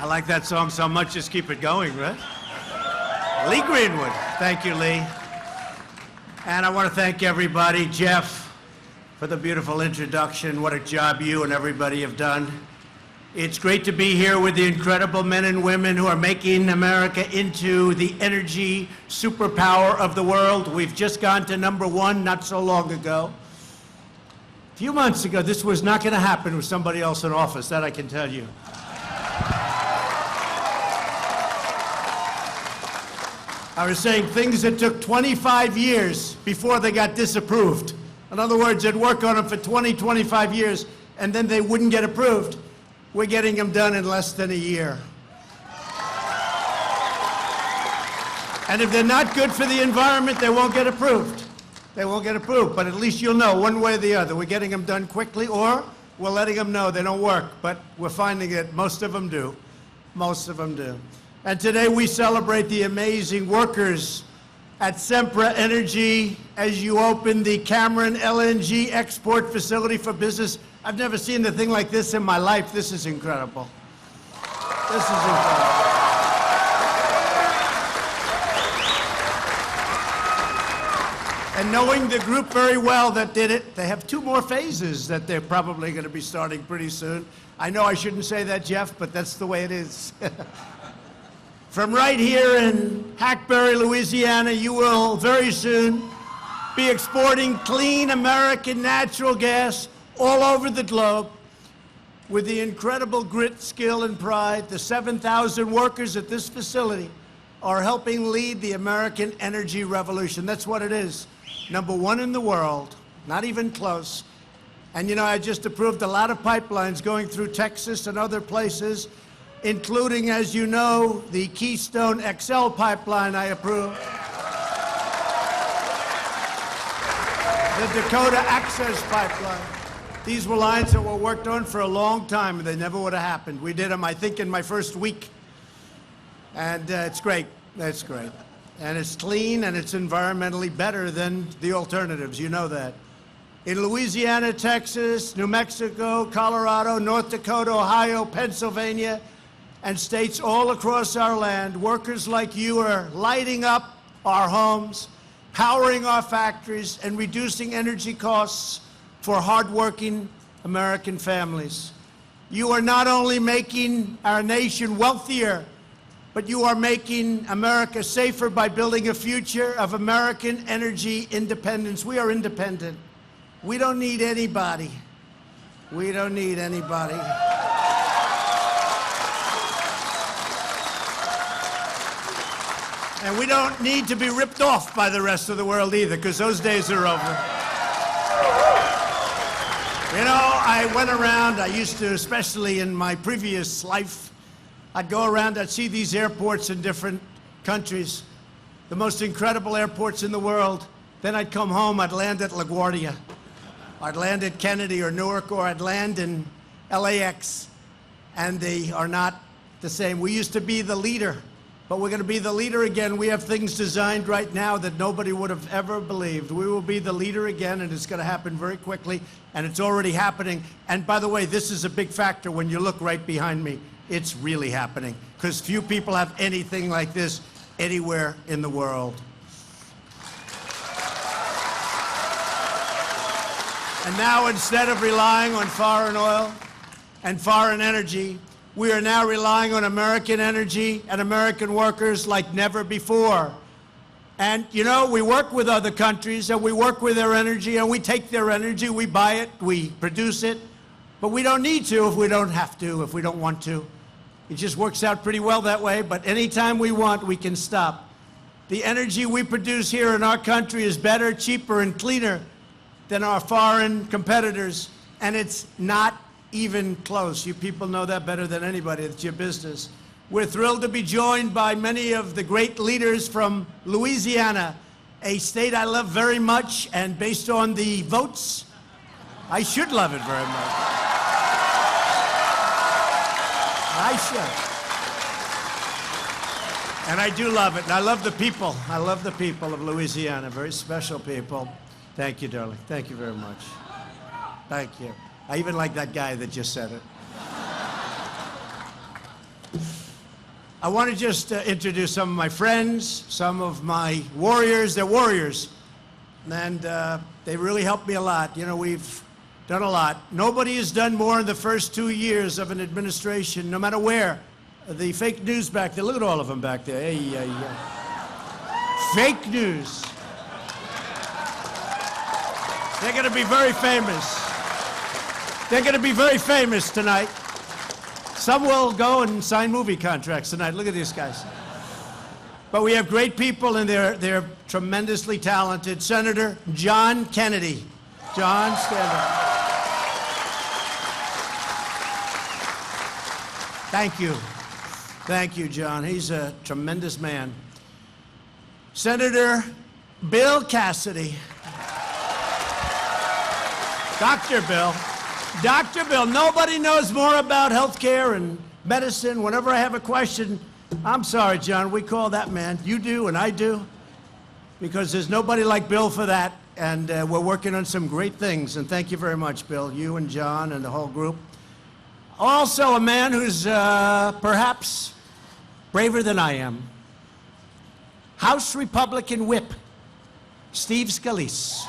like that song so much, just keep it going, right? Lee Greenwood. Thank you, Lee. And I want to thank everybody, Jeff, for the beautiful introduction. What a job you and everybody have done. It's great to be here with the incredible men and women who are making America into the energy superpower of the world. We've just gone to #1 not so long ago. A few months ago, this was not going to happen with somebody else in office, that I can tell you. I was saying things that took 25 years before they got disapproved. In other words, they'd work on them for 20, 25 years, and then they wouldn't get approved. We're getting them done in less than a year. And if they're not good for the environment, they won't get approved. They won't get approved, but at least you'll know one way or the other. We're getting them done quickly, or we're letting them know they don't work, but we're finding that most of them do. Most of them do. And today we celebrate the amazing workers at Sempra Energy as you open the Cameron LNG export facility for business. I've never seen a thing like this in my life. This is incredible. This is incredible. And knowing the group very well that did it, they have 2 more phases that they're probably going to be starting pretty soon. I know I shouldn't say that, Jeff, but that's the way it is. From right here in Hackberry, Louisiana, you will very soon be exporting clean American natural gas all over the globe. With the incredible grit, skill, and pride, the 7,000 workers at this facility are helping lead the American energy revolution. That's what it is. #1 in the world, not even close. And you know, I just approved a lot of pipelines going through Texas and other places, including, as you know, the Keystone XL pipeline I approved. The Dakota Access Pipeline. These were lines that were worked on for a long time, and they never would have happened. We did them, I think, in my first week. And it's great. It's great. And it's clean, and it's environmentally better than the alternatives. You know that. In Louisiana, Texas, New Mexico, Colorado, North Dakota, Ohio, Pennsylvania, and states all across our land, workers like you are lighting up our homes, powering our factories, and reducing energy costs for hardworking American families. You are not only making our nation wealthier, but you are making America safer by building a future of American energy independence. We are independent. We don't need anybody. We don't need anybody. And we don't need to be ripped off by the rest of the world either, because those days are over. You know, I went around, I used to, especially in my previous life, I'd go around, I'd see these airports in different countries, the most incredible airports in the world. Then I'd come home, I'd land at LaGuardia. I'd land at Kennedy or Newark, or I'd land in LAX, and they are not the same. We used to be the leader, but we're going to be the leader again. We have things designed right now that nobody would have ever believed. We will be the leader again, and it's going to happen very quickly, and it's already happening. And by the way, this is a big factor when you look right behind me. It's really happening, because few people have anything like this anywhere in the world. And now, instead of relying on foreign oil and foreign energy, we are now relying on American energy and American workers like never before. And, you know, we work with other countries, and we work with their energy, and we take their energy, we buy it, we produce it, but we don't need to if we don't have to, if we don't want to. It just works out pretty well that way, but anytime we want, we can stop. The energy we produce here in our country is better, cheaper, and cleaner than our foreign competitors, and it's not even close. You people know that better than anybody. It's your business. We're thrilled to be joined by many of the great leaders from Louisiana, a state I love very much, and based on the votes, I should love it very much. I should. And I do love it, and I love the people. I love the people of Louisiana, very special people. Thank you, darling. Thank you very much. Thank you. I even like that guy that just said it. I want to just introduce some of my friends, some of my warriors. They're warriors. And they really helped me a lot. You know, we've done a lot. Nobody has done more in the first 2 years of an administration, no matter where. The fake news back there, look at all of them back there. Hey, fake news. They're going to be very famous. They're going to be very famous tonight. Some will go and sign movie contracts tonight. Look at these guys. But we have great people, and they're tremendously talented. Senator John Kennedy. John, stand up. Thank you. Thank you, John. He's a tremendous man. Senator Bill Cassidy. Dr. Bill. Dr. Bill. Nobody knows more about health care and medicine. Whenever I have a question, I'm sorry, John, we call that man. You do and I do, because there's nobody like Bill for that. And we're working on some great things. And thank you very much, Bill, you and John and the whole group. Also a man who's perhaps braver than I am. House Republican Whip, Steve Scalise.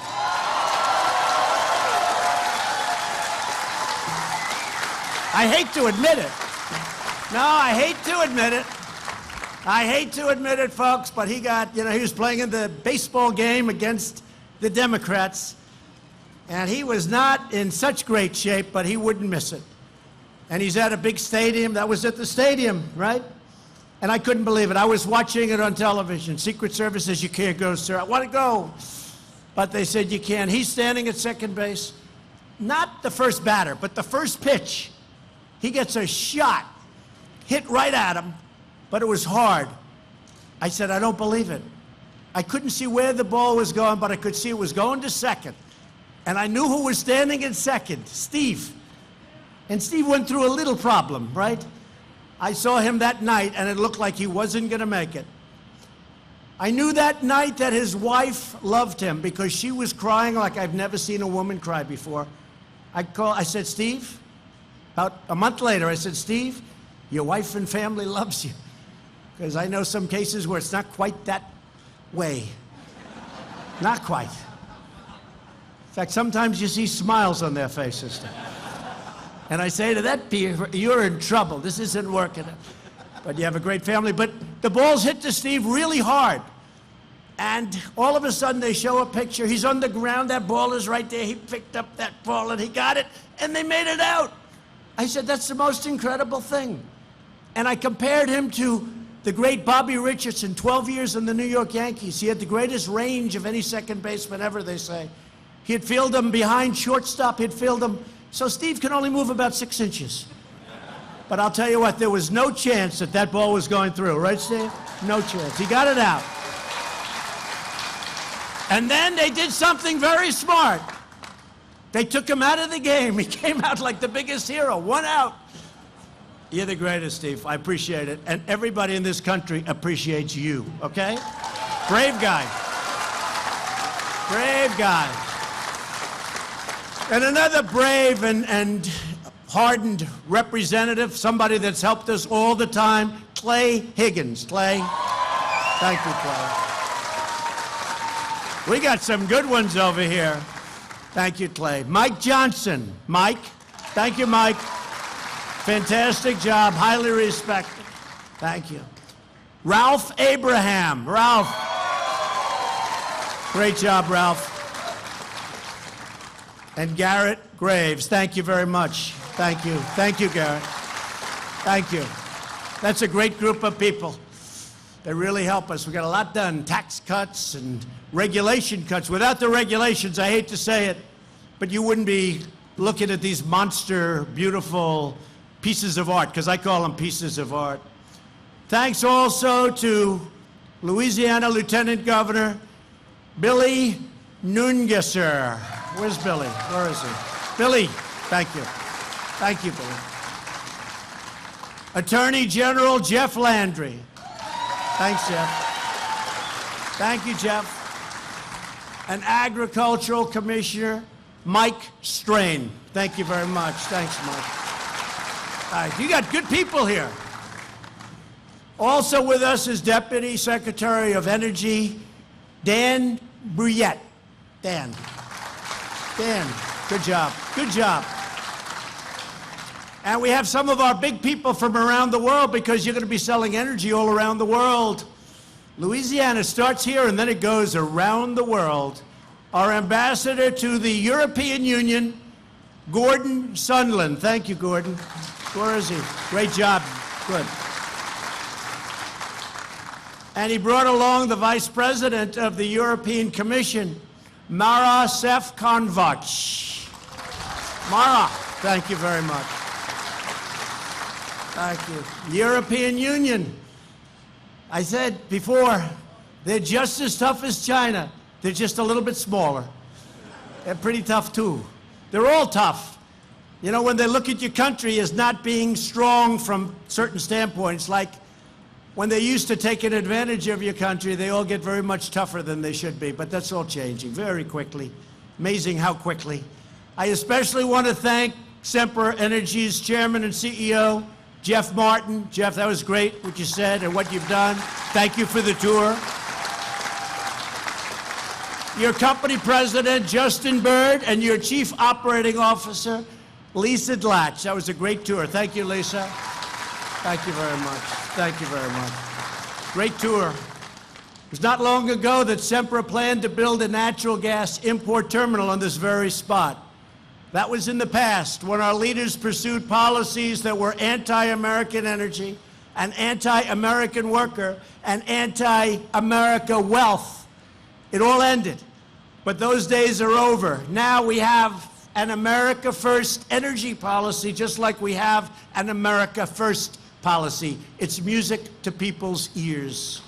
I hate to admit it. No, I hate to admit it. I hate to admit it, folks, but he got, you know, he was playing in the baseball game against the Democrats, and he was not in such great shape, but he wouldn't miss it. And he's at a big stadium. That was at the stadium, right? And I couldn't believe it. I was watching it on television. Secret Service says, you can't go, sir. I want to go. But they said, you can. He's standing at second base. Not the first batter, but the first pitch. He gets a shot, hit right at him, but it was hard. I said, I don't believe it. I couldn't see where the ball was going, but I could see it was going to second. And I knew who was standing in second, Steve. And Steve went through a little problem, right? I saw him that night, and it looked like he wasn't going to make it. I knew that night that his wife loved him because she was crying like I've never seen a woman cry before. I said, Steve, about a month later, I said, Steve, your wife and family loves you. Because I know some cases where it's not quite that way. Not quite. In fact, sometimes you see smiles on their faces. And I say to that peer, you're in trouble. This isn't working. But you have a great family. But the balls hit to Steve really hard. And all of a sudden, they show a picture. He's on the ground. That ball is right there. He picked up that ball, and he got it, and they made it out. I said, that's the most incredible thing. And I compared him to the great Bobby Richardson, 12 years in the New York Yankees. He had the greatest range of any second baseman ever, they say. He'd field them behind shortstop. He'd field them. So Steve can only move about 6 inches. But I'll tell you what, there was no chance that that ball was going through. Right, Steve? No chance. He got it out. And then they did something very smart. They took him out of the game. He came out like the biggest hero. 1 out. You're the greatest, Steve. I appreciate it. And everybody in this country appreciates you, okay? Brave guy. Brave guy. And another brave and hardened representative, somebody that's helped us all the time, Clay Higgins. Clay, thank you, Clay. We got some good ones over here. Thank you, Clay. Mike Johnson. Mike. Thank you, Mike. Fantastic job. Highly respected. Thank you. Ralph Abraham. Ralph. Great job, Ralph. And Garrett Graves. Thank you very much. Thank you. Thank you, Garrett. Thank you. That's a great group of people. They really help us. We got a lot done. Tax cuts and regulation cuts. Without the regulations, I hate to say it, but you wouldn't be looking at these monster, beautiful pieces of art, because I call them pieces of art. Thanks also to Louisiana Lieutenant Governor Billy Nungesser. Where's Billy? Where is he? Billy, thank you. Thank you, Billy. Attorney General Jeff Landry. Thanks, Jeff. Thank you, Jeff. And Agricultural Commissioner Mike Strain. Thank you very much. Thanks, Mike. All right, you got good people here. Also with us is Deputy Secretary of Energy, Dan Bruyette. Dan, good job, good job. And we have some of our big people from around the world because you're going to be selling energy all around the world. Louisiana starts here and then it goes around the world. Our ambassador to the European Union, Gordon Sondland. Thank you, Gordon. Where is he? Great job. Good. And he brought along the Vice President of the European Commission, Mara Sefcovic. Mara, thank you very much. Thank you. European Union. I said before, they're just as tough as China. They're just a little bit smaller. They're pretty tough, too. They're all tough. You know, when they look at your country as not being strong from certain standpoints, like when they're used to taking advantage of your country, they all get very much tougher than they should be. But that's all changing very quickly. Amazing how quickly. I especially want to thank Sempra Energy's chairman and CEO, Jeff Martin. Jeff, that was great what you said and what you've done. Thank you for the tour. Your company president, Justin Bird, and your chief operating officer, Lisa Dlatch. That was a great tour. Thank you, Lisa. Thank you very much. Thank you very much. Great tour. It was not long ago that Sempra planned to build a natural gas import terminal on this very spot. That was in the past, when our leaders pursued policies that were anti-American energy, and anti-American worker, and anti-America wealth. It all ended. But those days are over. Now we have an America First energy policy, just like we have an America First policy. It's music to people's ears.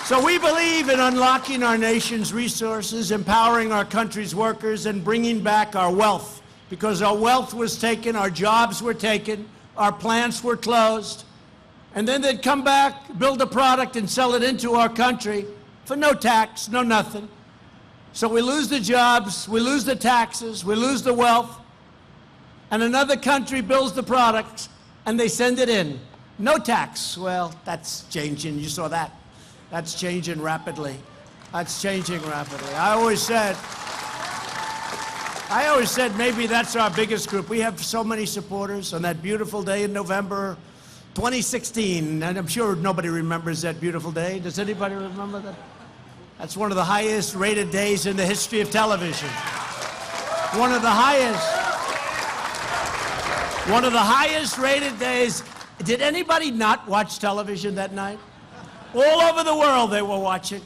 So we believe in unlocking our nation's resources, empowering our country's workers, and bringing back our wealth. Because our wealth was taken, our jobs were taken, our plants were closed, and then they'd come back, build a product, and sell it into our country for no tax, no nothing. So we lose the jobs, we lose the taxes, we lose the wealth, and another country builds the product, and they send it in. No tax. Well, that's changing. You saw that. That's changing rapidly. That's changing rapidly. I always said maybe that's our biggest group. We have so many supporters on that beautiful day in November 2016, and I'm sure nobody remembers that beautiful day. Does anybody remember that? That's one of the highest rated days in the history of television. One of the highest rated days. Did anybody not watch television that night? All over the world they were watching.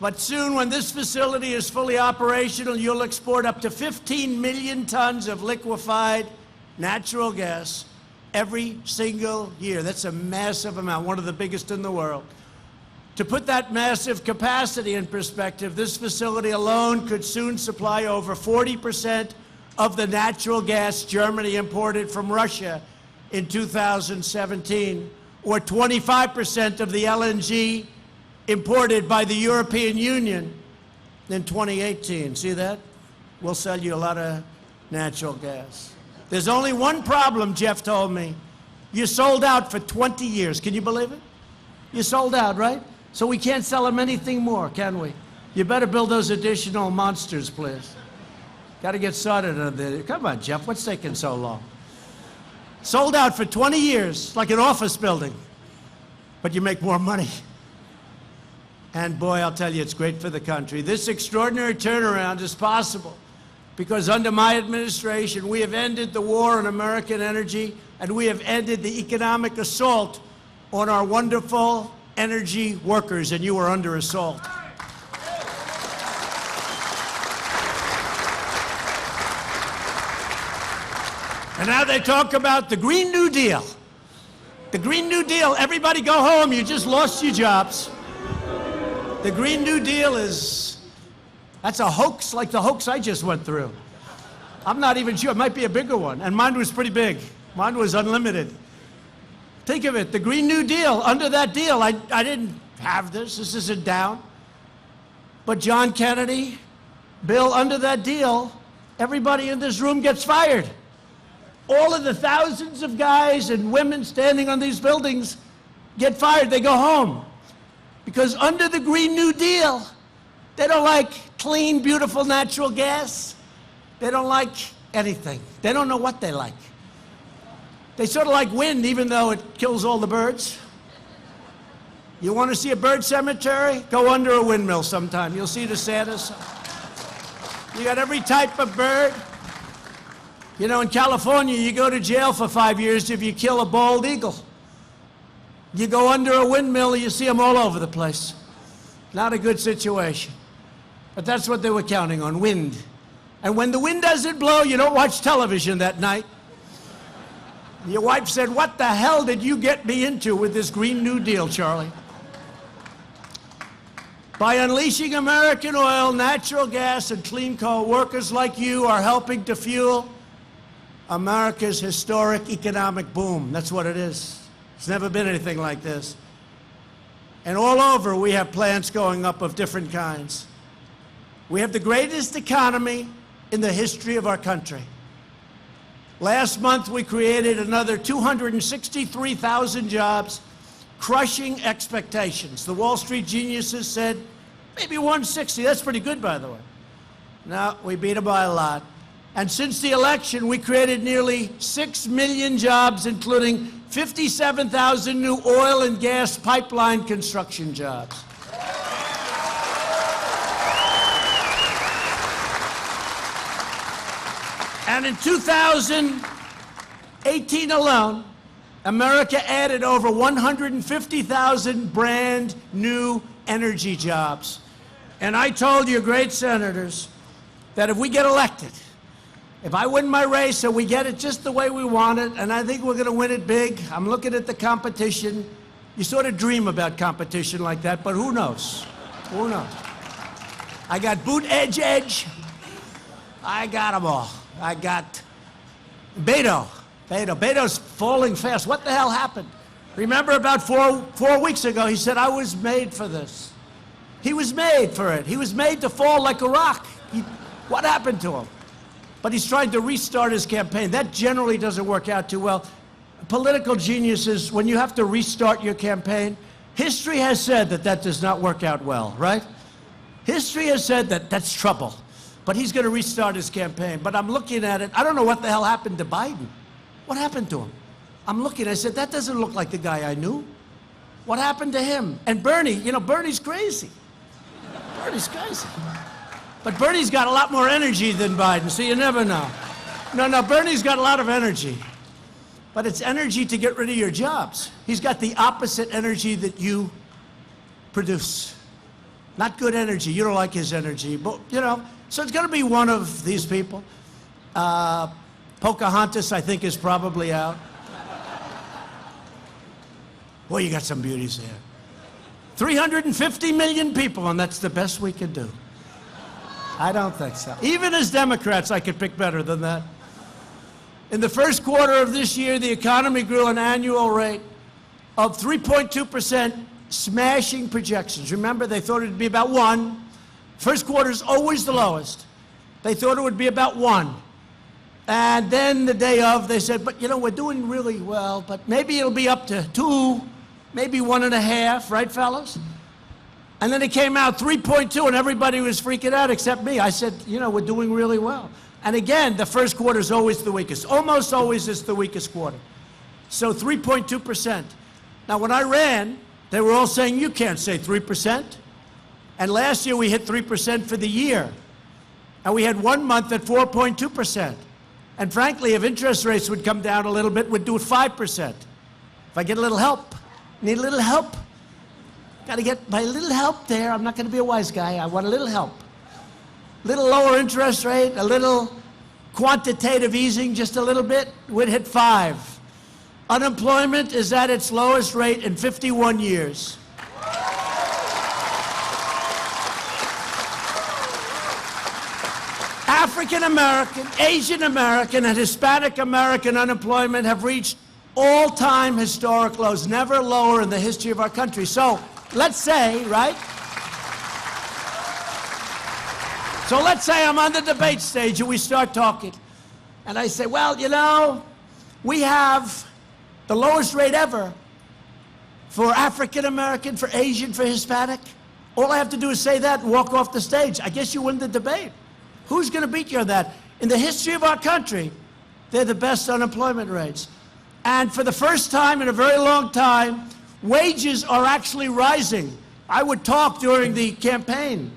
But soon, when this facility is fully operational, you'll export up to 15 million tons of liquefied natural gas every single year. That's a massive amount, one of the biggest in the world. To put that massive capacity in perspective, this facility alone could soon supply over 40% of the natural gas Germany imported from Russia in 2017. Or 25% of the LNG imported by the European Union in 2018. See that? We'll sell you a lot of natural gas. There's only one problem, Jeff told me. You sold out for 20 years. Can you believe it? You sold out, right? So we can't sell them anything more, can we? You better build those additional monsters, please. Got to get started on this. Come on, Jeff, what's taking so long? Sold out for 20 years, like an office building, but you make more money. And boy, I'll tell you, it's great for the country. This extraordinary turnaround is possible because under my administration, we have ended the war on American energy, and we have ended the economic assault on our wonderful energy workers, and you are under assault. And now they talk about the Green New Deal. The Green New Deal, everybody go home, you just lost your jobs. The Green New Deal that's a hoax like the hoax I just went through. I'm not even sure, it might be a bigger one, and mine was pretty big. Mine was unlimited. Think of it, the Green New Deal, under that deal, I didn't have this isn't down. But John Kennedy, Bill, under that deal, everybody in this room gets fired. all of the thousands of guys and women standing on these buildings get fired. They go home. Because under the Green New Deal, they don't like clean, beautiful natural gas. They don't like anything. They don't know what they like. They sort of like wind, even though it kills all the birds. You want to see a bird cemetery? Go under a windmill sometime. You'll see the saddest. You got every type of bird. You know, in California, you go to jail for 5 years if you kill a bald eagle. You go under a windmill, you see them all over the place. Not a good situation. But that's what they were counting on, wind. And when the wind doesn't blow, you don't watch television that night. Your wife said, "What the hell did you get me into with this Green New Deal, Charlie?" By unleashing American oil, natural gas, and clean coal, workers like you are helping to fuel America's historic economic boom. That's what it is. It's never been anything like this. And all over, we have plants going up of different kinds. We have the greatest economy in the history of our country. Last month, we created another 263,000 jobs, crushing expectations. The Wall Street geniuses said, maybe 160. That's pretty good, by the way. No, we beat them by a lot. And since the election, we created nearly 6 million jobs, including 57,000 new oil and gas pipeline construction jobs. And in 2018 alone, America added over 150,000 brand new energy jobs. And I told you, great senators, that if we get elected, if I win my race and we get it just the way we want it, and I think we're going to win it big, I'm looking at the competition. You sort of dream about competition like that, but who knows? Who knows? I got boot edge. I got them all. I got Beto. Beto's falling fast. What the hell happened? Remember about four weeks ago, he said, I was made for this. He was made for it. He was made to fall like a rock. What happened to him? But he's trying to restart his campaign. That generally doesn't work out too well. Political geniuses, when you have to restart your campaign, history has said that that does not work out well, right? History has said that that's trouble. But he's going to restart his campaign. But I'm looking at it. I don't know what the hell happened to Biden. What happened to him? I'm looking. I said, that doesn't look like the guy I knew. What happened to him? And Bernie, you know, Bernie's crazy. Bernie's crazy. But Bernie's got a lot more energy than Biden, so you never know. No, Bernie's got a lot of energy. But it's energy to get rid of your jobs. He's got the opposite energy that you produce. Not good energy. You don't like his energy, but, you know. So it's going to be one of these people. Pocahontas, I think, is probably out. Boy, you got some beauties there. 350 million people, and that's the best we can do. I don't think so. Even as Democrats, I could pick better than that. In the first quarter of this year, the economy grew an annual rate of 3.2%, smashing projections. Remember, they thought it would be about 1. First quarter is always the lowest. They thought it would be about 1. And then the day of, they said, but you know, we're doing really well, but maybe it'll be up to 2, maybe 1.5, right, fellas? And then it came out 3.2, and everybody was freaking out except me. I said, you know, we're doing really well. And again, the first quarter is always the weakest. Almost always is the weakest quarter. So 3.2%. Now, when I ran, they were all saying, you can't say 3%. And last year, we hit 3% for the year. And we had 1 month at 4.2%. And frankly, if interest rates would come down a little bit, we'd do it 5%. If I get a little help, need a little help. Got to get my little help there. I'm not going to be a wise guy. I want a little help. Little lower interest rate, a little quantitative easing, just a little bit, we'd hit 5. Unemployment is at its lowest rate in 51 years. African American, Asian American, and Hispanic American unemployment have reached all-time historic lows, never lower in the history of our country. So let's say, right? So let's say I'm on the debate stage and we start talking. And I say, well, you know, We have the lowest rate ever for African American, for Asian, for Hispanic. All I have to do is say that and walk off the stage. I guess you win the debate. Who's going to beat you on that? In the history of our country, they're the best unemployment rates. And for the first time in a very long time, wages are actually rising. I would talk during the campaign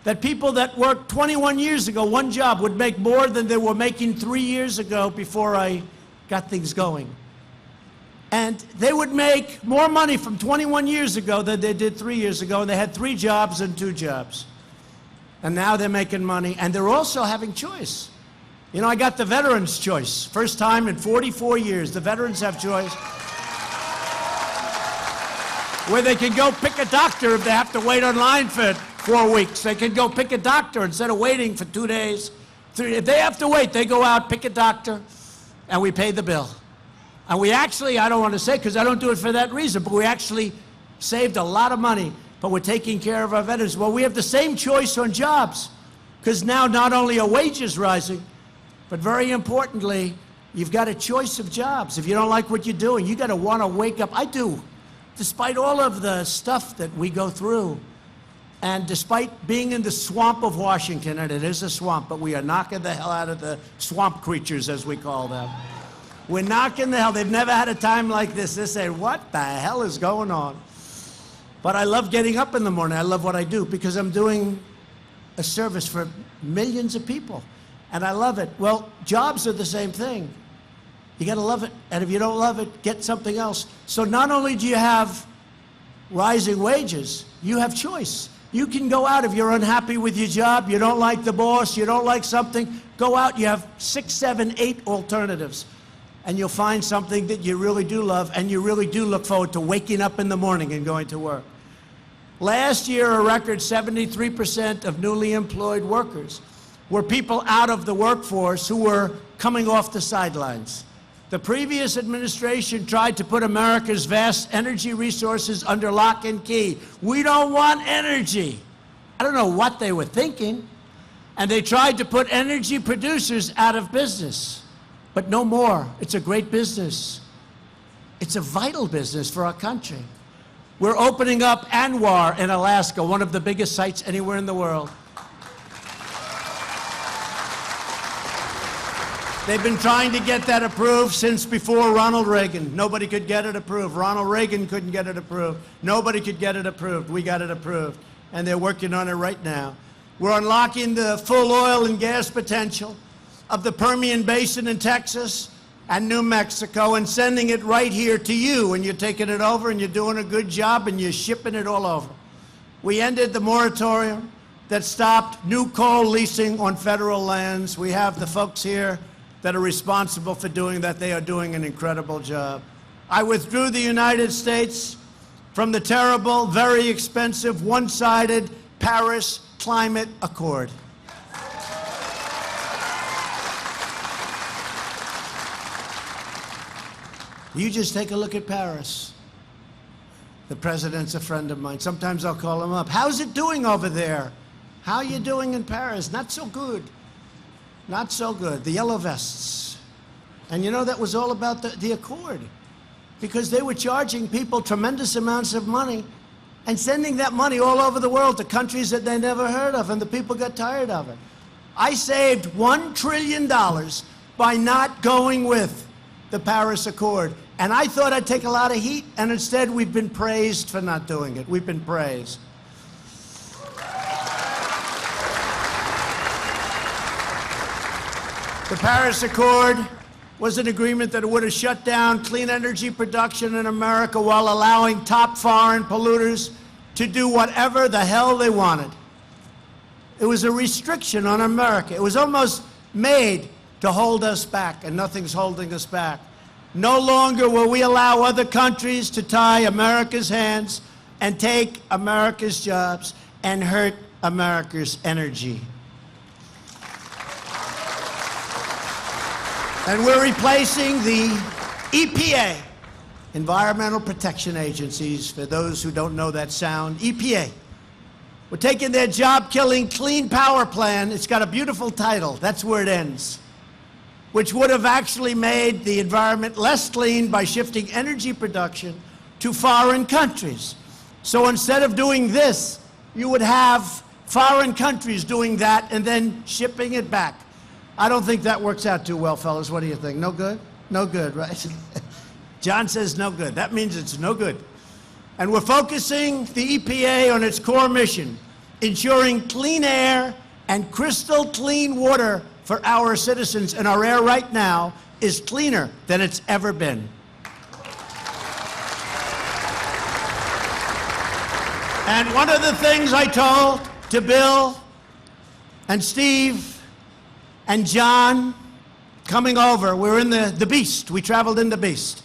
that people that worked 21 years ago, one job, would make more than they were making 3 years ago before I got things going. And they would make more money from 21 years ago than they did 3 years ago, and they had 3 jobs and 2 jobs. And now they're making money, and they're also having choice. You know, I got the veterans' choice. First time in 44 years, the veterans have choice. Where they can go pick a doctor if they have to wait online for 4 weeks. They can go pick a doctor instead of waiting for 2 days. If they have to wait, they go out, pick a doctor, and we pay the bill. And we actually, I don't want to say because I don't do it for that reason, but we actually saved a lot of money, but we're taking care of our veterans. Well, we have the same choice on jobs because now not only are wages rising, but very importantly, you've got a choice of jobs. If you don't like what you're doing, you got to want to wake up. I do, despite all of the stuff that we go through. And despite being in the swamp of Washington, and it is a swamp, but we are knocking the hell out of the swamp creatures, as we call them. We're knocking the hell. They've never had a time like this. They say, what the hell is going on? But I love getting up in the morning. I love what I do because I'm doing a service for millions of people. And I love it. Well, jobs are the same thing. You got to love it. And if you don't love it, get something else. So not only do you have rising wages, you have choice. You can go out if you're unhappy with your job, you don't like the boss, you don't like something, go out. You have 6, 7, 8 alternatives. And you'll find something that you really do love, and you really do look forward to waking up in the morning and going to work. Last year, a record 73% of newly employed workers were people out of the workforce who were coming off the sidelines. The previous administration tried to put America's vast energy resources under lock and key. We don't want energy. I don't know what they were thinking. And they tried to put energy producers out of business. But no more. It's a great business. It's a vital business for our country. We're opening up Anwar in Alaska, one of the biggest sites anywhere in the world. They've been trying to get that approved since before Ronald Reagan. Nobody could get it approved. Ronald Reagan couldn't get it approved. Nobody could get it approved. We got it approved. And they're working on it right now. We're unlocking the full oil and gas potential of the Permian Basin in Texas and New Mexico and sending it right here to you, and you're taking it over and you're doing a good job and you're shipping it all over. We ended the moratorium that stopped new coal leasing on federal lands. We have the folks here that are responsible for doing that. They are doing an incredible job. I withdrew the United States from the terrible, very expensive, one-sided Paris Climate Accord. You just take a look at Paris. The president's a friend of mine. Sometimes I'll call him up. How's it doing over there? How are you doing in Paris? Not so good. Not so good. The yellow vests. And you know, that was all about the accord. Because they were charging people tremendous amounts of money and sending that money all over the world to countries that they never heard of, and the people got tired of it. I saved $1 trillion by not going with the Paris Accord. And I thought I'd take a lot of heat, and instead we've been praised for not doing it. We've been praised. The Paris Accord was an agreement that would have shut down clean energy production in America while allowing top foreign polluters to do whatever the hell they wanted. It was a restriction on America. It was almost made to hold us back, and nothing's holding us back. No longer will we allow other countries to tie America's hands and take America's jobs and hurt America's energy. And we're replacing the EPA, Environmental Protection Agencies, for those who don't know that sound, EPA. We're taking their job-killing Clean Power Plan. It's got a beautiful title. That's where it ends. which would have actually made the environment less clean by shifting energy production to foreign countries. So instead of doing this, you would have foreign countries doing that and then shipping it back. I don't think that works out too well, fellas. What do you think? No good? No good, right? John says no good. That means it's no good. And we're focusing the EPA on its core mission, ensuring clean air and crystal clean water for our citizens. And our air right now is cleaner than it's ever been. And one of the things I told to Bill and Steve and John coming over, we're in the Beast. We traveled in the Beast.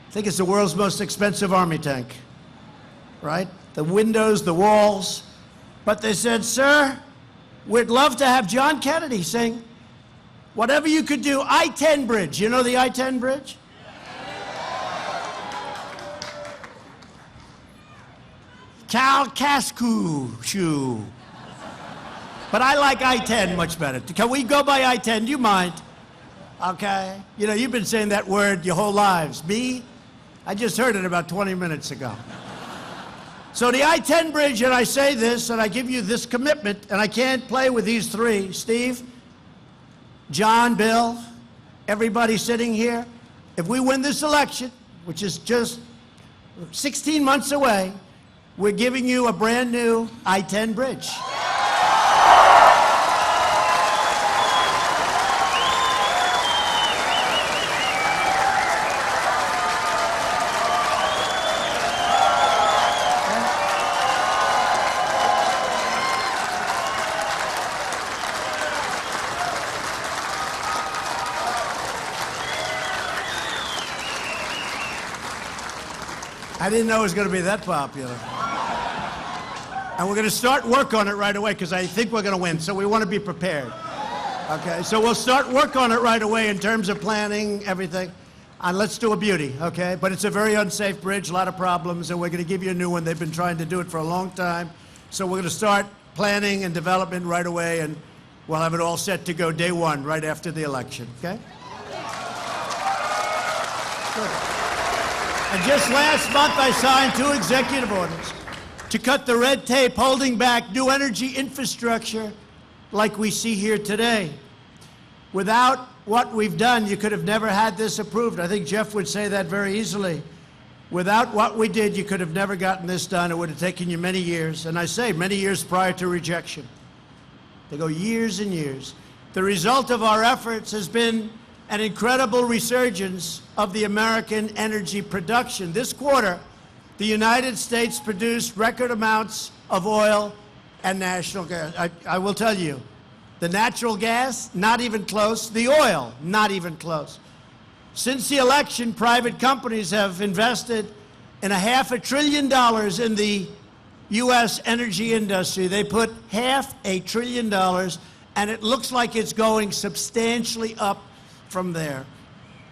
I think it's the world's most expensive army tank, right? The windows, the walls. But they said, sir, we'd love to have John Kennedy sing whatever you could do. I-10 bridge. You know the I-10 bridge? Cal Cascu shoe. But I like I-10 much better. Can we go by I-10? Do you mind? Okay. You know, you've been saying that word your whole lives. Me? I just heard it about 20 minutes ago. So the I-10 bridge, and I say this, and I give you this commitment, and I can't play with these three. Steve, John, Bill, everybody sitting here. If we win this election, which is just 16 months away, we're giving you a brand new I-10 bridge. I didn't know it was going to be that popular. And we're going to start work on it right away because I think we're going to win, so we want to be prepared. Okay, so we'll start work on it right away in terms of planning, everything. And let's do a beauty, okay? But it's a very unsafe bridge, a lot of problems, and we're going to give you a new one. They've been trying to do it for a long time. So we're going to start planning and development right away, and we'll have it all set to go day one, right after the election, okay? Good. And just last month, I signed 2 executive orders to cut the red tape holding back new energy infrastructure like we see here today. Without what we've done, you could have never had this approved. I think Jeff would say that very easily. Without what we did, you could have never gotten this done. It would have taken you many years, and I say many years prior to rejection. They go years and years. The result of our efforts has been an incredible resurgence of the American energy production. This quarter, the United States produced record amounts of oil and natural gas. I will tell you, the natural gas, not even close. The oil, not even close. Since the election, private companies have invested in $500 billion in the U.S. energy industry. They put $500 billion, and it looks like it's going substantially up from there,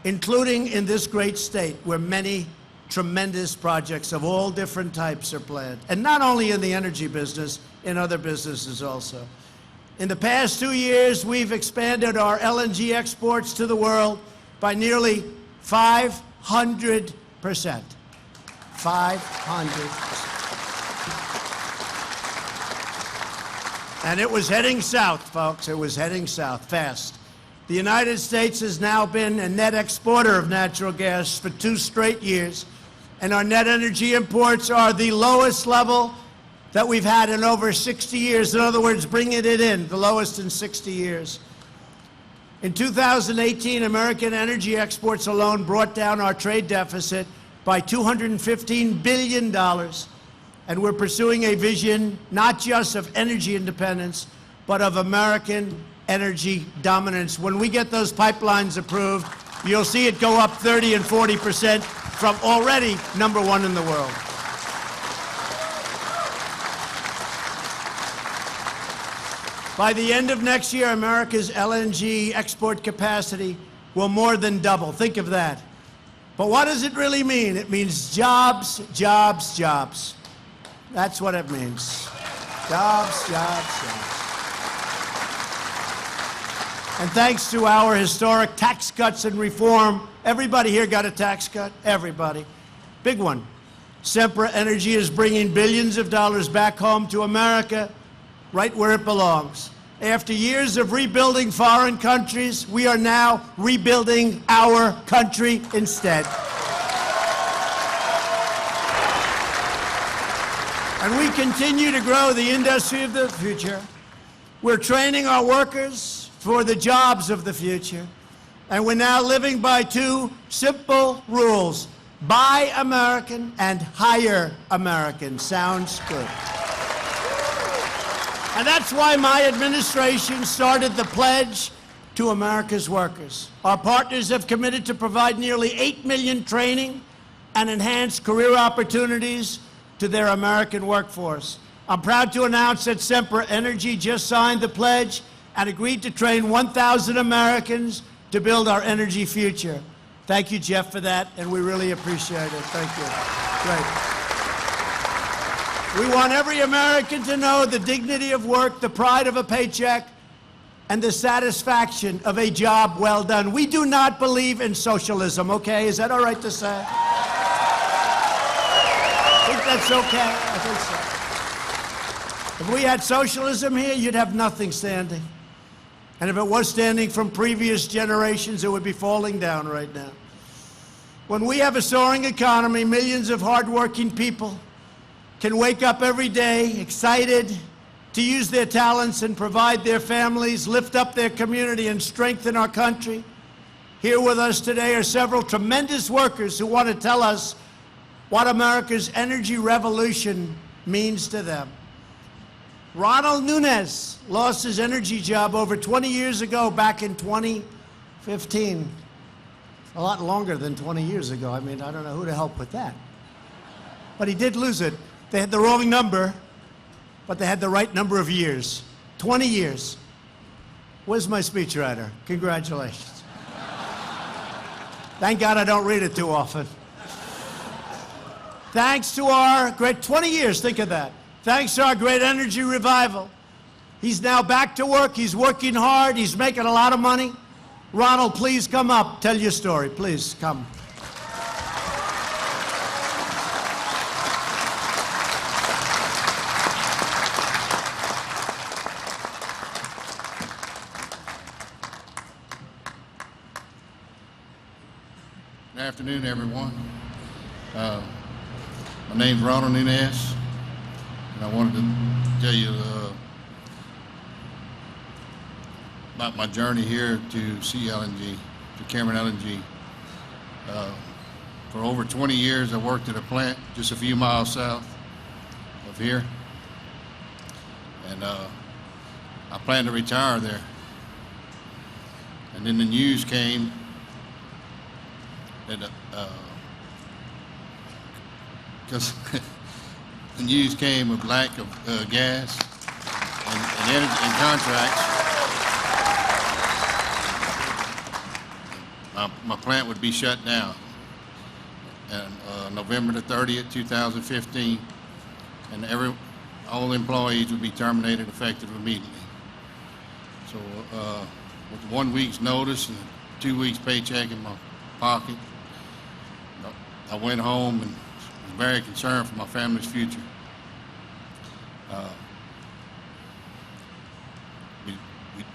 including in this great state where many tremendous projects of all different types are planned. And not only in the energy business, in other businesses also. In the past 2 years, we've expanded our LNG exports to the world by nearly 500%. 500%. And it was heading south, folks. It was heading south fast. The United States has now been a net exporter of natural gas for 2 straight years, and our net energy imports are the lowest level that we've had in over 60 years. In other words, bringing it in, the lowest in 60 years. In 2018, American energy exports alone brought down our trade deficit by $215 billion, and we're pursuing a vision not just of energy independence, but of American energy dominance. When we get those pipelines approved, you'll see it go up 30 and 40% from already #1 in the world. By the end of next year, America's LNG export capacity will more than double. Think of that. But what does it really mean? It means jobs, jobs, jobs. That's what it means. Jobs, jobs, jobs. And thanks to our historic tax cuts and reform, everybody here got a tax cut, everybody. Big one. Sempra Energy is bringing billions of dollars back home to America, right where it belongs. After years of rebuilding foreign countries, we are now rebuilding our country instead. And we continue to grow the industry of the future. We're training our workers for the jobs of the future. And we're now living by two simple rules. Buy American and hire American. Sounds good. And that's why my administration started the pledge to America's workers. Our partners have committed to provide nearly 8 million training and enhanced career opportunities to their American workforce. I'm proud to announce that Sempra Energy just signed the pledge and agreed to train 1,000 Americans to build our energy future. Thank you, Jeff, for that, and we really appreciate it. Thank you. Great. We want every American to know the dignity of work, the pride of a paycheck, and the satisfaction of a job well done. We do not believe in socialism, okay? Is that all right to say? I think that's okay. I think so. If we had socialism here, you'd have nothing standing. And if it was standing from previous generations, it would be falling down right now. When we have a soaring economy, millions of hardworking people can wake up every day excited to use their talents and provide their families, lift up their community, and strengthen our country. Here with us today are several tremendous workers who want to tell us what America's energy revolution means to them. Ronald Nunes lost his energy job over 20 years ago, back in 2015. A lot longer than 20 years ago. I mean, I don't know who to help with that. But he did lose it. They had the wrong number, but they had the right number of years. 20 years. Where's my speechwriter? Congratulations. Thank God I don't read it too often. Thanks to our great 20 years, think of that. Thanks to our great energy revival. He's now back to work. He's working hard. He's making a lot of money. Ronald, please come up. Tell your story. Please come. Good afternoon, everyone. My name's Ronald Nunes. I wanted to tell you about my journey here to CLNG, to Cameron LNG. For over 20 years, I worked at a plant just a few miles south of here, and I plan to retire there. And then the news came that because the news came of lack of gas and energy and contracts. My plant would be shut down on November the 30th, 2015, and all employees would be terminated effective immediately. So with 1 week's notice and 2 weeks paycheck in my pocket, I went home and was very concerned for my family's future.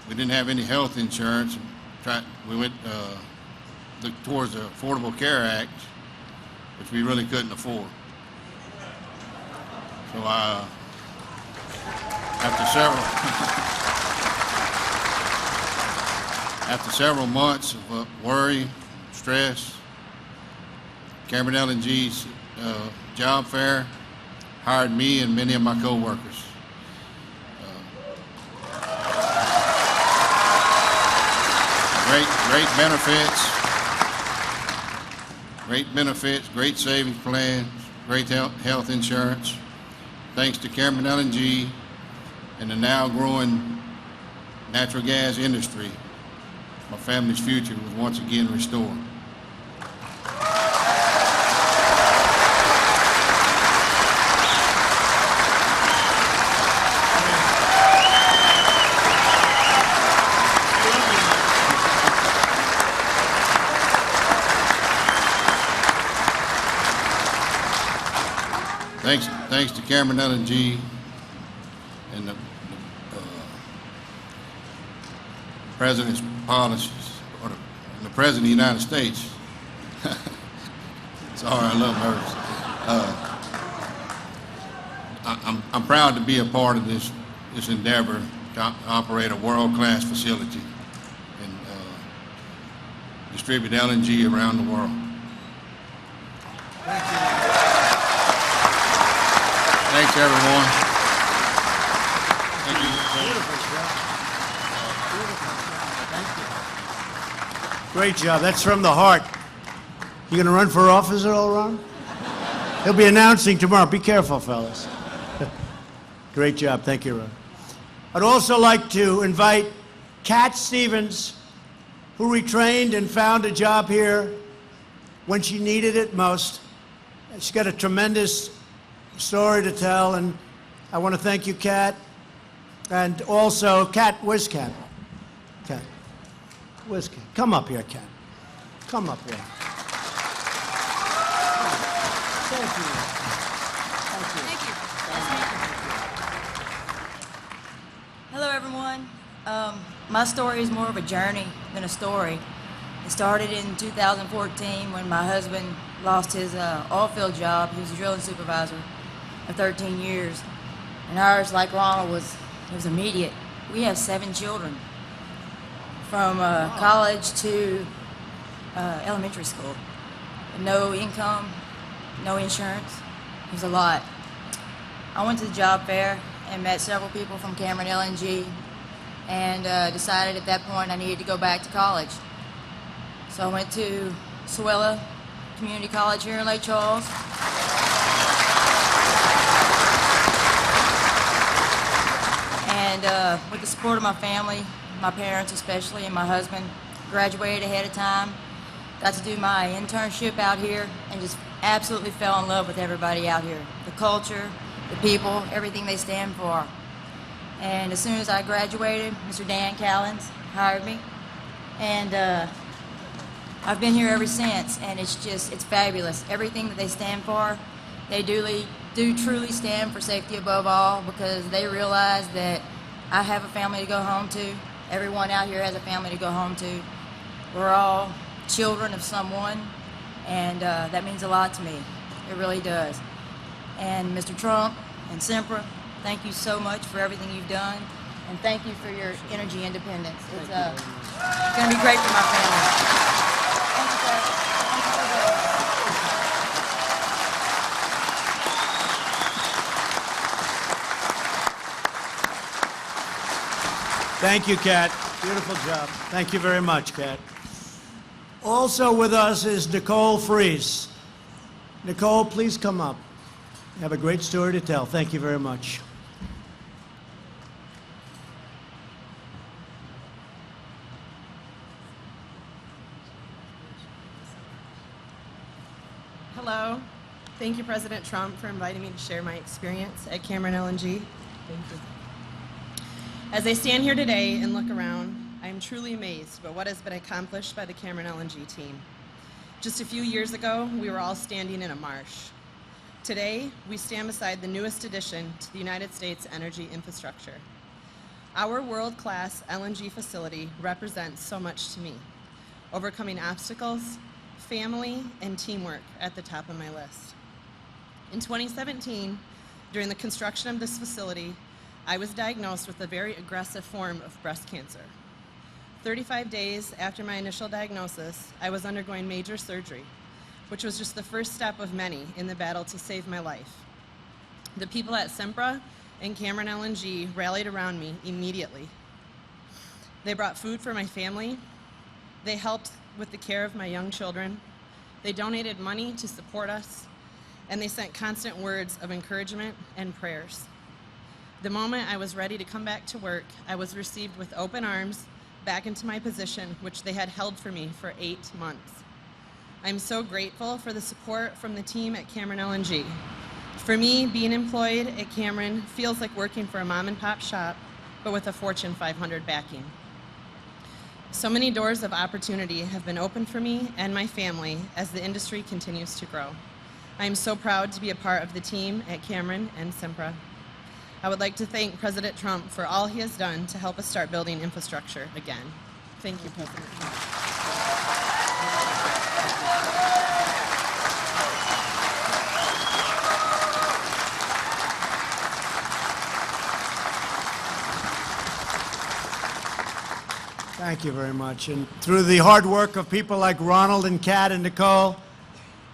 We didn't have any health insurance. We went looked towards the Affordable Care Act, which we really couldn't afford. So after several months of worry, stress, Cameron LNG's job fair hired me and many of my co-workers. Great benefits, great savings plans, great health insurance. Thanks to Cameron LNG and the now growing natural gas industry, my family's future was once again restored. Thanks to Cameron LNG and the President's policies, or the President of the United States. Sorry, I'm a little nervous. I'm proud to be a part of this endeavor to operate a world-class facility and distribute LNG around the world. Thank you. Thanks, everyone. Thank you. Beautiful job. Beautiful job. Thank you. Great job. That's from the heart. You going to run for office at all, Ron? He'll be announcing tomorrow. Be careful, fellas. Great job. Thank you, Ron. I'd also like to invite Cat Stevens, who retrained and found a job here when she needed it most. She's got a tremendous story to tell, and I want to thank you, Cat. And also, Cat, where's Cat? Cat, where's Cat? Come up here, Cat. Come up here. Thank you. Thank you. Hello, everyone. My story is more of a journey than a story. It started in 2014 when my husband lost his oil field job. He was a drilling supervisor for 13 years. And ours, like Ronald, was immediate. We have 7 children, from college to elementary school. No income, no insurance. It was a lot. I went to the job fair and met several people from Cameron LNG, and decided at that point I needed to go back to college. So I went to Swella Community College here in Lake Charles. And with the support of my family, my parents especially, and my husband, graduated ahead of time. Got to do my internship out here and just absolutely fell in love with everybody out here. The culture, the people, everything they stand for. And as soon as I graduated, Mr. Dan Callens hired me. And I've been here ever since, and it's fabulous. Everything that they stand for, they do truly stand for safety above all, because they realize that I have a family to go home to. Everyone out here has a family to go home to. We're all children of someone, and that means a lot to me. It really does. And Mr. Trump and Sempra, thank you so much for everything you've done, and thank you for your energy independence. It's going to be great for my family. Thank you, sir. Thank you so much. Thank you, Kat. Beautiful job. Thank you very much, Kat. Also with us is Nicole Fries. Nicole, please come up. You have a great story to tell. Thank you very much. Hello. Thank you, President Trump, for inviting me to share my experience at Cameron LNG. Thank you. As I stand here today and look around, I am truly amazed by what has been accomplished by the Cameron LNG team. Just a few years ago, we were all standing in a marsh. Today, we stand beside the newest addition to the United States energy infrastructure. Our world-class LNG facility represents so much to me, overcoming obstacles, family, and teamwork at the top of my list. In 2017, during the construction of this facility, I was diagnosed with a very aggressive form of breast cancer. 35 days after my initial diagnosis, I was undergoing major surgery, which was just the first step of many in the battle to save my life. The people at Sempra and Cameron LNG rallied around me immediately. They brought food for my family. They helped with the care of my young children. They donated money to support us, and they sent constant words of encouragement and prayers. The moment I was ready to come back to work, I was received with open arms back into my position, which they had held for me for 8 months. I'm so grateful for the support from the team at Cameron LNG. For me, being employed at Cameron feels like working for a mom and pop shop, but with a Fortune 500 backing. So many doors of opportunity have been opened for me and my family as the industry continues to grow. I am so proud to be a part of the team at Cameron and Sempra. I would like to thank President Trump for all he has done to help us start building infrastructure again. Thank you, President Trump. Thank you very much. And through the hard work of people like Ronald and Kat and Nicole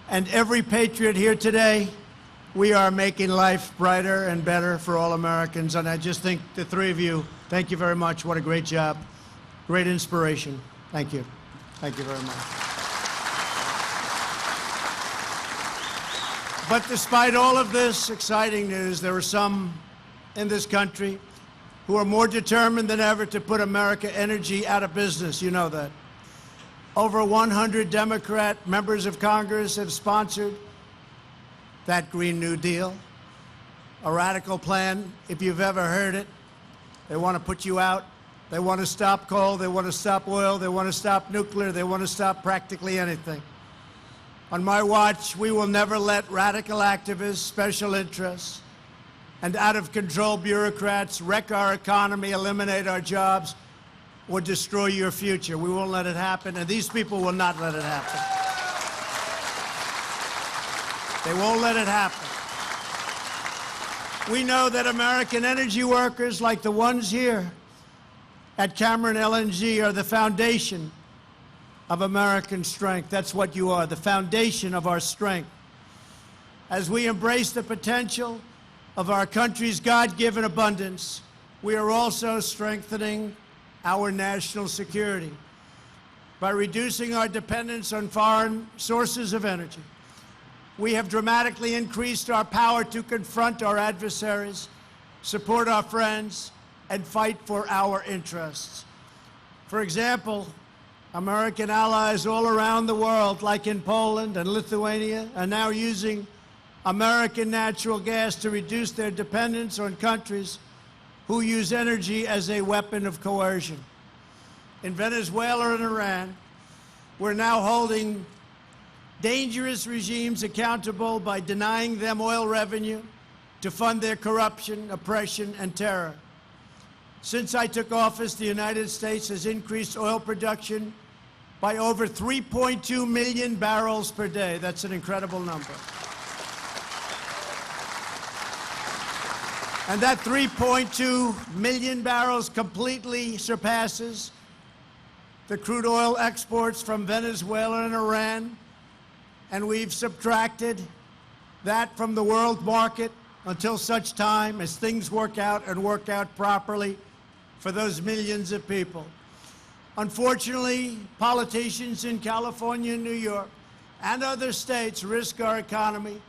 and every patriot here today, we are making life brighter and better for all Americans. And I just think the three of you, thank you very much. What a great job. Great inspiration. Thank you. Thank you very much. But despite all of this exciting news, there are some in this country who are more determined than ever to put American energy out of business. You know that. Over 100 Democrat members of Congress have sponsored that Green New Deal, a radical plan, if you've ever heard it. They want to put you out. They want to stop coal. They want to stop oil. They want to stop nuclear. They want to stop practically anything. On my watch, we will never let radical activists, special interests, and out-of-control bureaucrats wreck our economy, eliminate our jobs, or destroy your future. We won't let it happen, and these people will not let it happen. They won't let it happen. We know that American energy workers like the ones here at Cameron LNG are the foundation of American strength. That's what you are, the foundation of our strength. As we embrace the potential of our country's God-given abundance, we are also strengthening our national security by reducing our dependence on foreign sources of energy. We have dramatically increased our power to confront our adversaries, support our friends, and fight for our interests. For example, American allies all around the world, like in Poland and Lithuania, are now using American natural gas to reduce their dependence on countries who use energy as a weapon of coercion. In Venezuela and Iran, we're now holding dangerous regimes accountable by denying them oil revenue to fund their corruption, oppression, and terror. Since I took office, the United States has increased oil production by over 3.2 million barrels per day. That's an incredible number. And that 3.2 million barrels completely surpasses the crude oil exports from Venezuela and Iran. And we've subtracted that from the world market until such time as things work out and work out properly for those millions of people. Unfortunately, politicians in California and New York and other states risk our economy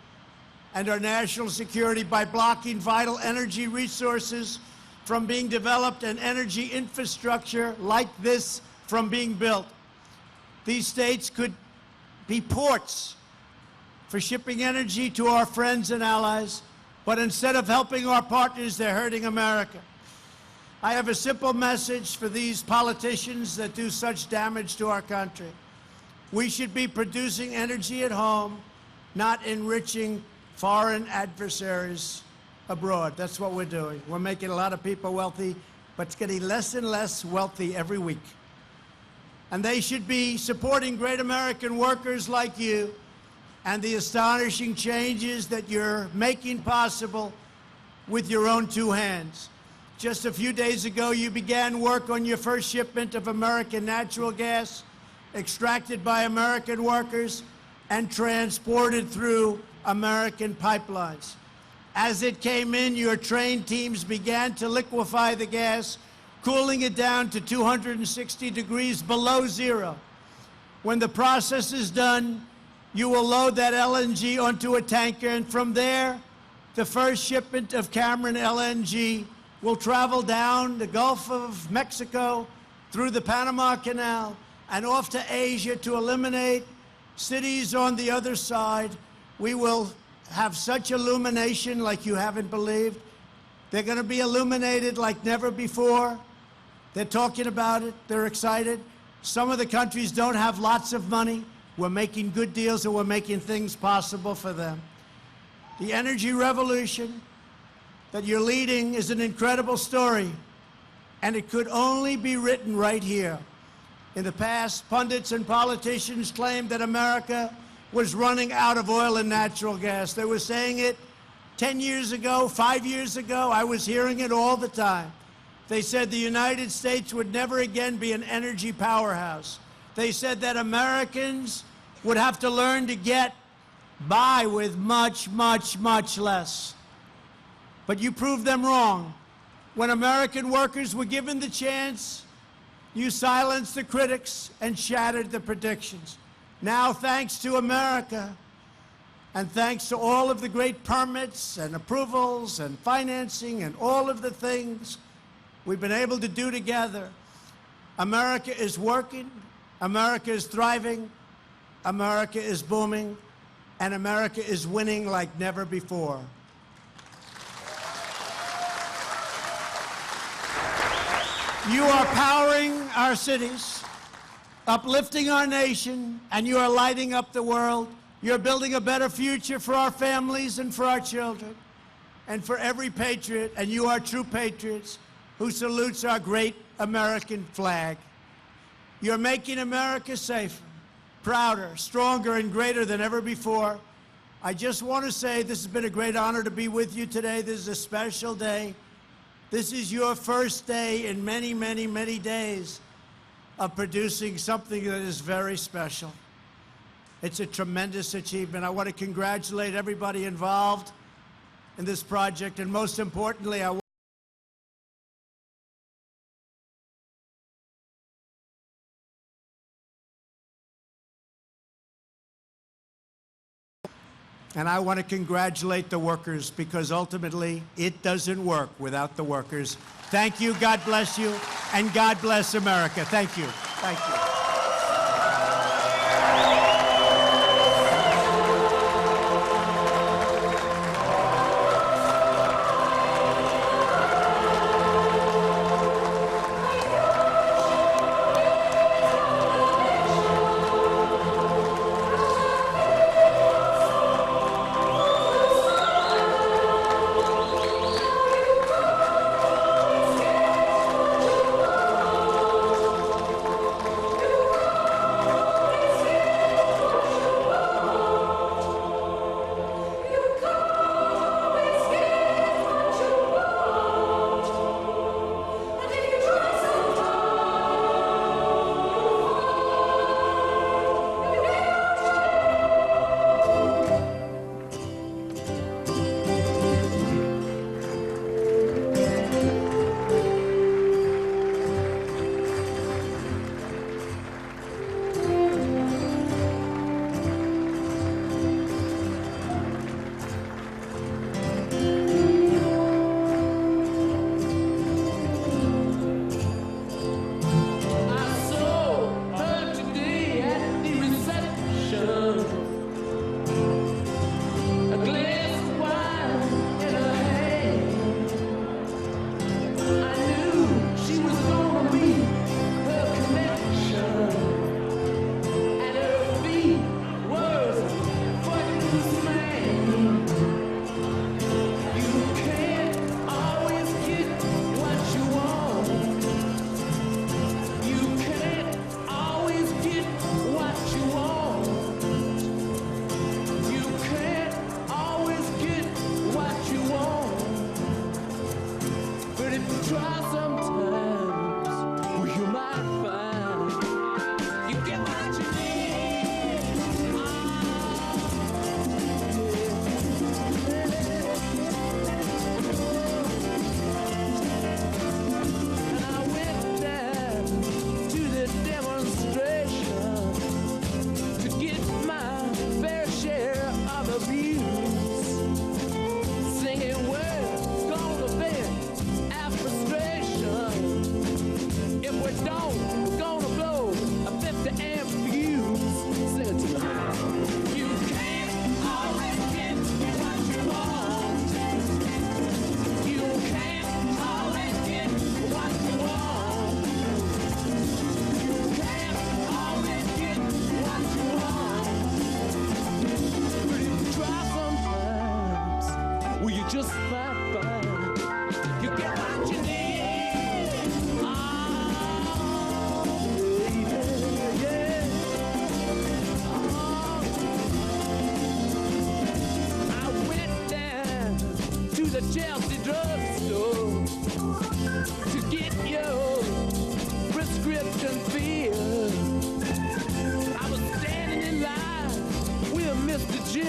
and our national security by blocking vital energy resources from being developed and energy infrastructure like this from being built. These states could be ports for shipping energy to our friends and allies, but instead of helping our partners, they're hurting America. I have a simple message for these politicians that do such damage to our country. We should be producing energy at home, not enriching foreign adversaries abroad. That's what we're doing. We're making a lot of people wealthy, but it's getting less and less wealthy every week. And they should be supporting great American workers like you and the astonishing changes that you're making possible with your own two hands. Just a few days ago, you began work on your first shipment of American natural gas, extracted by American workers and transported through American pipelines. As it came in, your trained teams began to liquefy the gas, cooling it down to 260 degrees below zero. When the process is done, you will load that LNG onto a tanker, and from there, the first shipment of Cameron LNG will travel down the Gulf of Mexico, through the Panama Canal, and off to Asia to eliminate cities on the other side. We will have such illumination like you haven't believed. They're going to be illuminated like never before. They're talking about it. They're excited. Some of the countries don't have lots of money, We're making good deals and we're making things possible for them. The energy revolution that you're leading is an incredible story, and it could only be written right here. In the past, pundits and politicians claimed that America was running out of oil and natural gas. They were saying it 10 years ago, 5 years ago. I was hearing it all the time. They said the United States would never again be an energy powerhouse. They said that Americans would have to learn to get by with much, much, much less. But you proved them wrong. When American workers were given the chance, you silenced the critics and shattered the predictions. Now, thanks to America, and thanks to all of the great permits and approvals and financing and all of the things we've been able to do together, America is working, America is thriving, America is booming, and America is winning like never before. You are powering our cities, uplifting our nation, and you are lighting up the world. You're building a better future for our families and for our children and for every patriot, and you are true patriots who salutes our great American flag. You're making America safer, prouder, stronger, and greater than ever before. I just want to say this has been a great honor to be with you today. This is a special day. This is your first day in many, many, many days of producing something that is very special. It's a tremendous achievement. I want to congratulate everybody involved in this project, and most importantly, I want to congratulate the workers, because ultimately it doesn't work without the workers. Thank you, God bless you, and God bless America. Thank you. Thank you.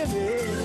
living.